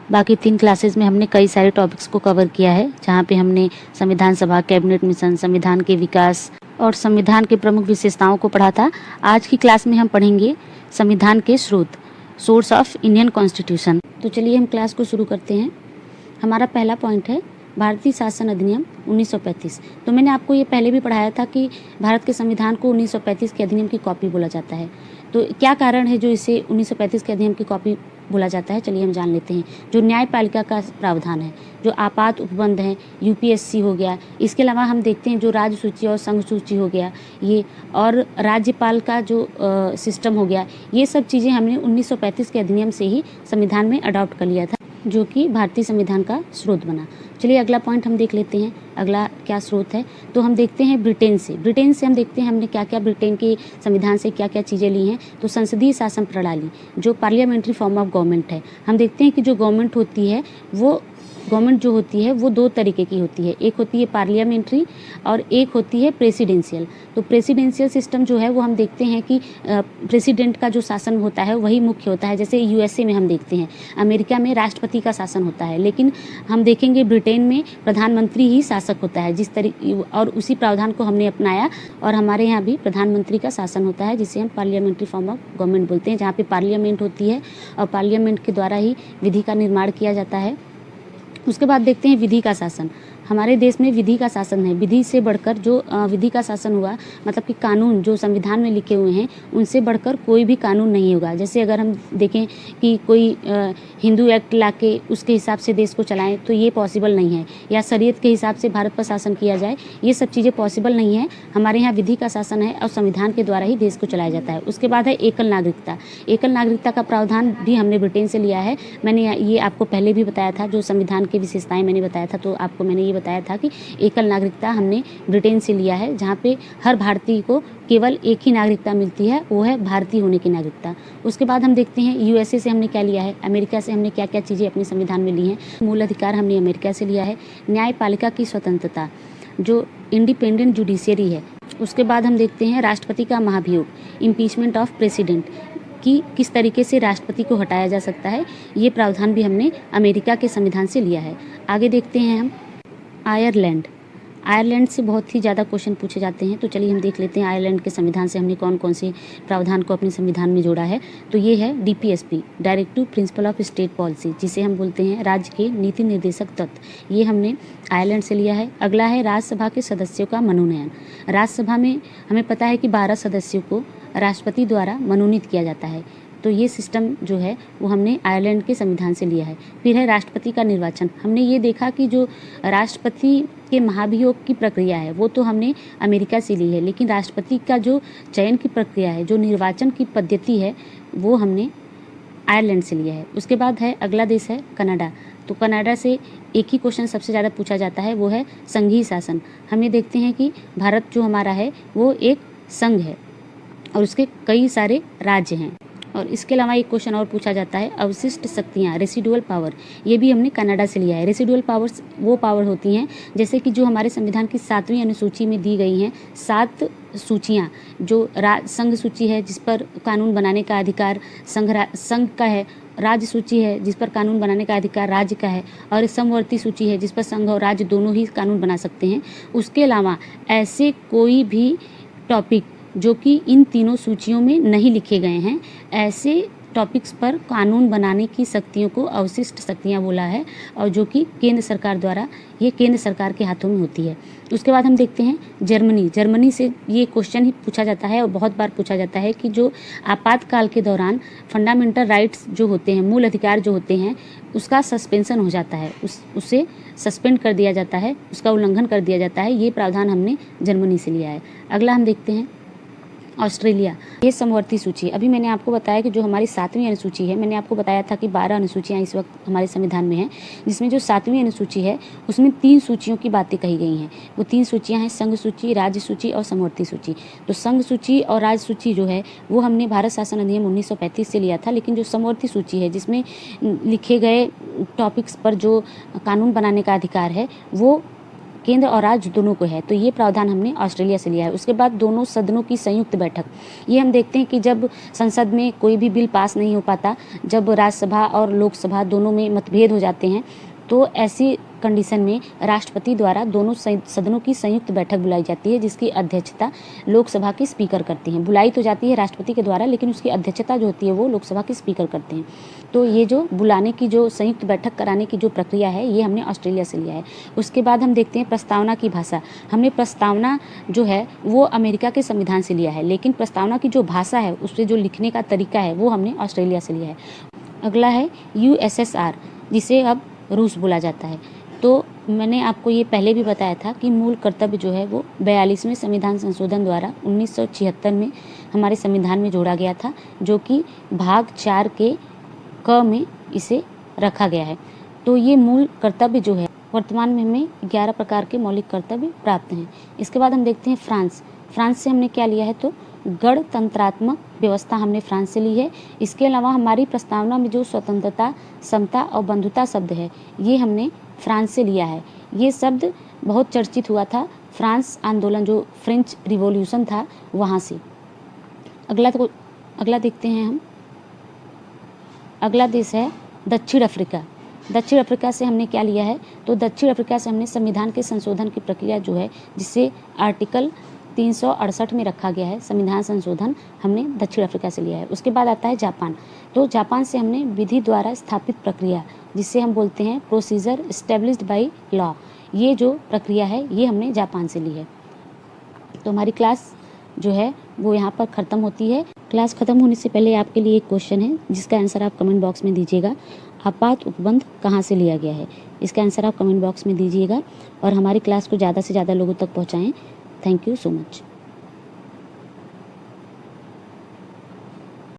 बाकी 3 क्लासेस में हमने कई सारे टॉपिक्स को कवर किया है, जहाँ पे हमने संविधान सभा, कैबिनेट मिशन, संविधान के विकास और संविधान के प्रमुख विशेषताओं को पढ़ा था। आज की क्लास में हम पढ़ेंगे संविधान के स्रोत, सोर्स ऑफ इंडियन कॉन्स्टिट्यूशन। तो चलिए हम क्लास को शुरू करते हैं। हमारा पहला पॉइंट है भारतीय शासन अधिनियम 1935। तो मैंने आपको ये पहले भी पढ़ाया था कि भारत के संविधान को 1935 के अधिनियम की कॉपी बोला जाता है। तो क्या कारण है जो इसे 1935 के अधिनियम की कॉपी बोला जाता है, चलिए हम जान लेते हैं। जो न्यायपालिका का प्रावधान है, जो आपात उपबंध है, यूपीएससी हो गया, इसके अलावा हम देखते हैं जो राज्य सूची और संघ सूची हो गया ये, और राज्यपाल का जो सिस्टम हो गया, ये सब चीज़ें हमने 1935 के अधिनियम से ही संविधान में अडॉप्ट कर लिया था, जो कि भारतीय संविधान का स्रोत बना। चलिए अगला पॉइंट हम देख लेते हैं। अगला क्या स्रोत है, तो हम देखते हैं ब्रिटेन से हम देखते हैं हमने क्या क्या ब्रिटेन के संविधान से क्या क्या चीज़ें ली हैं। तो संसदीय शासन प्रणाली, जो पार्लियामेंट्री फॉर्म ऑफ गवर्नमेंट है, हम देखते हैं कि जो गवर्नमेंट होती है वो गवर्नमेंट जो होती है वो 2 तरीके की होती है, एक होती है पार्लियामेंट्री और एक होती है प्रेसिडेंशियल। तो प्रेसिडेंशियल सिस्टम जो है वो हम देखते हैं कि प्रेसिडेंट का जो शासन होता है वही मुख्य होता है। जैसे यूएसए में हम देखते हैं, अमेरिका में राष्ट्रपति का शासन होता है, लेकिन हम देखेंगे ब्रिटेन में प्रधानमंत्री ही शासक होता है। जिस तरीके और उसी प्रावधान को हमने अपनाया और हमारे यहाँ भी प्रधानमंत्री का शासन होता है, जिसे हम पार्लियामेंट्री फॉर्म ऑफ गवर्नमेंट बोलते हैं, जहाँ पे पार्लियामेंट होती है और पार्लियामेंट के द्वारा ही विधि का निर्माण किया जाता है। उसके बाद देखते हैं विधि का शासन। हमारे देश में विधि का शासन है, विधि से बढ़कर जो विधि का शासन हुआ, मतलब कि कानून जो संविधान में लिखे हुए हैं उनसे बढ़कर कोई भी कानून नहीं होगा। जैसे अगर हम देखें कि कोई हिंदू एक्ट लाके उसके हिसाब से देश को चलाएं तो ये पॉसिबल नहीं है, या शरीयत के हिसाब से भारत पर शासन किया जाए, ये सब चीज़ें पॉसिबल नहीं है। हमारे यहाँ विधि का शासन है और संविधान के द्वारा ही देश को चलाया जाता है। उसके बाद है एकल नागरिकता। एकल नागरिकता का प्रावधान भी हमने ब्रिटेन से लिया है। मैंने ये आपको पहले भी बताया था, जो संविधान की विशेषताएं मैंने बताया था, तो आपको मैंने ये बताया था कि एकल नागरिकता हमने ब्रिटेन से लिया है, जहाँ पे हर भारतीय को केवल एक ही नागरिकता मिलती है, वो है भारतीय होने की नागरिकता। उसके बाद हम देखते हैं यूएसए से हमने क्या लिया है, अमेरिका से हमने क्या क्या चीज़ें अपने संविधान में ली हैं। मूल अधिकार हमने अमेरिका से लिया है। न्यायपालिका की स्वतंत्रता, जो इंडिपेंडेंट जुडिशियरी है। उसके बाद हम देखते हैं राष्ट्रपति का महाभियोग, इम्पीचमेंट ऑफ प्रेसिडेंट, कि किस तरीके से राष्ट्रपति को हटाया जा सकता है, ये प्रावधान भी हमने अमेरिका के संविधान से लिया है। आगे देखते हैं हम आयरलैंड से बहुत ही ज़्यादा क्वेश्चन पूछे जाते हैं, तो चलिए हम देख लेते हैं आयरलैंड के संविधान से हमने कौन कौन से प्रावधान को अपने संविधान में जोड़ा है। तो ये है DPSP, directive principle of state policy, जिसे हम बोलते हैं राज्य के नीति निर्देशक तत्व, ये हमने आयरलैंड से लिया है। अगला है राज्यसभा के सदस्यों का मनोनयन। राज्यसभा में हमें पता है कि 12 सदस्यों को राष्ट्रपति द्वारा मनोनीत किया जाता है, तो ये सिस्टम जो है वो हमने आयरलैंड के संविधान से लिया है। फिर है राष्ट्रपति का निर्वाचन। हमने ये देखा कि जो राष्ट्रपति के महाभियोग की प्रक्रिया है वो तो हमने अमेरिका से ली है, लेकिन राष्ट्रपति का जो चयन की प्रक्रिया है, जो निर्वाचन की पद्धति है, वो हमने आयरलैंड से लिया है। उसके बाद है अगला देश है कनाडा। तो कनाडा से एक ही क्वेश्चन सबसे ज़्यादा पूछा जाता है, वो है संघीय शासन। हम ये देखते हैं कि भारत जो हमारा है वो एक संघ है और उसके कई सारे राज्य हैं। और इसके अलावा एक क्वेश्चन और पूछा जाता है अवशिष्ट शक्तियाँ, रेसिडुअल पावर, ये भी हमने कनाडा से लिया है। रेसिडुअल पावर्स वो पावर होती हैं जैसे कि जो हमारे संविधान की 7वीं अनुसूची में दी गई हैं 7 सूचियाँ, जो संघ सूची है जिस पर कानून बनाने का अधिकार संघ का है, राज्य सूची है जिस पर कानून बनाने का अधिकार राज्य का है, और समवर्ती सूची है जिस पर संघ और राज्य दोनों ही कानून बना सकते हैं। उसके अलावा ऐसे कोई भी टॉपिक जो कि इन तीनों सूचियों में नहीं लिखे गए हैं, ऐसे टॉपिक्स पर कानून बनाने की शक्तियों को अवशिष्ट शक्तियाँ बोला है, और जो कि केंद्र सरकार द्वारा, ये केंद्र सरकार के हाथों में होती है। उसके बाद हम देखते हैं जर्मनी से ये क्वेश्चन ही पूछा जाता है और बहुत बार पूछा जाता है कि जो आपातकाल के दौरान फंडामेंटल राइट्स जो होते हैं, मूल अधिकार जो होते हैं, उसका सस्पेंशन हो जाता है, उसे सस्पेंड कर दिया जाता है, उसका उल्लंघन कर दिया जाता है। ये प्रावधान हमने जर्मनी से लिया है। अगला हम देखते हैं ऑस्ट्रेलिया, ये समवर्ती सूची। अभी मैंने आपको बताया कि जो हमारी 7वीं अनुसूची है, मैंने आपको बताया था कि 12 अनुसूचियाँ इस वक्त हमारे संविधान में हैं, जिसमें जो 7वीं अनुसूची है उसमें 3 सूचियों की बातें कही गई हैं। वो 3 सूचियाँ हैं संघ सूची, राज्य सूची और समवर्ती सूची। तो संघ सूची और राज्य सूची जो है वो हमने भारत शासन अधिनियम 1935 से लिया था, लेकिन जो समवर्ती सूची है जिसमें लिखे गए टॉपिक्स पर जो कानून बनाने का अधिकार है वो केंद्र और राज्य दोनों को है। तो ये प्रावधान हमने ऑस्ट्रेलिया से लिया है। उसके बाद दोनों सदनों की संयुक्त बैठक, ये हम देखते हैं कि जब संसद में कोई भी बिल पास नहीं हो पाता, जब राज्यसभा और लोकसभा दोनों में मतभेद हो जाते हैं, तो ऐसी कंडीशन में राष्ट्रपति द्वारा दोनों सदनों की संयुक्त बैठक बुलाई जाती है, जिसकी अध्यक्षता लोकसभा के स्पीकर करते हैं। बुलाई तो जाती है राष्ट्रपति के द्वारा, लेकिन उसकी अध्यक्षता जो होती है वो लोकसभा के स्पीकर करते हैं। तो ये जो बुलाने की, जो संयुक्त बैठक कराने की जो प्रक्रिया है, ये हमने ऑस्ट्रेलिया से लिया है। उसके बाद हम देखते हैं प्रस्तावना की भाषा। हमने प्रस्तावना जो है वो अमेरिका के संविधान से लिया है, लेकिन प्रस्तावना की जो भाषा है, उससे जो लिखने का तरीका है, वो हमने ऑस्ट्रेलिया से लिया है। अगला है USSR, जिसे अब रूस बोला जाता है। तो मैंने आपको ये पहले भी बताया था कि मूल कर्तव्य जो है वो 42वें संविधान संशोधन द्वारा 1976 में हमारे संविधान में जोड़ा गया था, जो कि भाग 4 के क में इसे रखा गया है। तो ये मूल कर्तव्य जो है, वर्तमान में हमें 11 प्रकार के मौलिक कर्तव्य प्राप्त हैं। इसके बाद हम देखते हैं फ्रांस से हमने क्या लिया है, तो गणतंत्रात्मक व्यवस्था हमने फ्रांस से ली है। इसके अलावा हमारी प्रस्तावना में जो स्वतंत्रता, समता और बंधुता शब्द है, ये हमने फ्रांस से लिया है। ये शब्द बहुत चर्चित हुआ था फ्रांस आंदोलन, जो फ्रेंच रिवॉल्यूशन था, वहाँ से। अगला देखते हैं हम। अगला देश है दक्षिण अफ्रीका। दक्षिण अफ्रीका से हमने क्या लिया है, तो दक्षिण अफ्रीका से हमने संविधान के संशोधन की प्रक्रिया जो है, जिसे आर्टिकल 368 में रखा गया है संविधान संशोधन, हमने दक्षिण अफ्रीका से लिया है। उसके बाद आता है जापान। तो जापान से हमने विधि द्वारा स्थापित प्रक्रिया, जिसे हम बोलते हैं प्रोसीजर एस्टेब्लिश्ड बाय लॉ, ये जो प्रक्रिया है, ये हमने जापान से ली है। तो हमारी क्लास जो है वो यहाँ पर ख़त्म होती है। क्लास ख़त्म होने से पहले आपके लिए एक क्वेश्चन है, जिसका आंसर आप कमेंट बॉक्स में दीजिएगा। आपात उपबंध कहाँ से लिया गया है, इसका आंसर आप कमेंट बॉक्स में दीजिएगा और हमारी क्लास को ज़्यादा से ज़्यादा लोगों तक पहुँचाएँ। Thank you so much.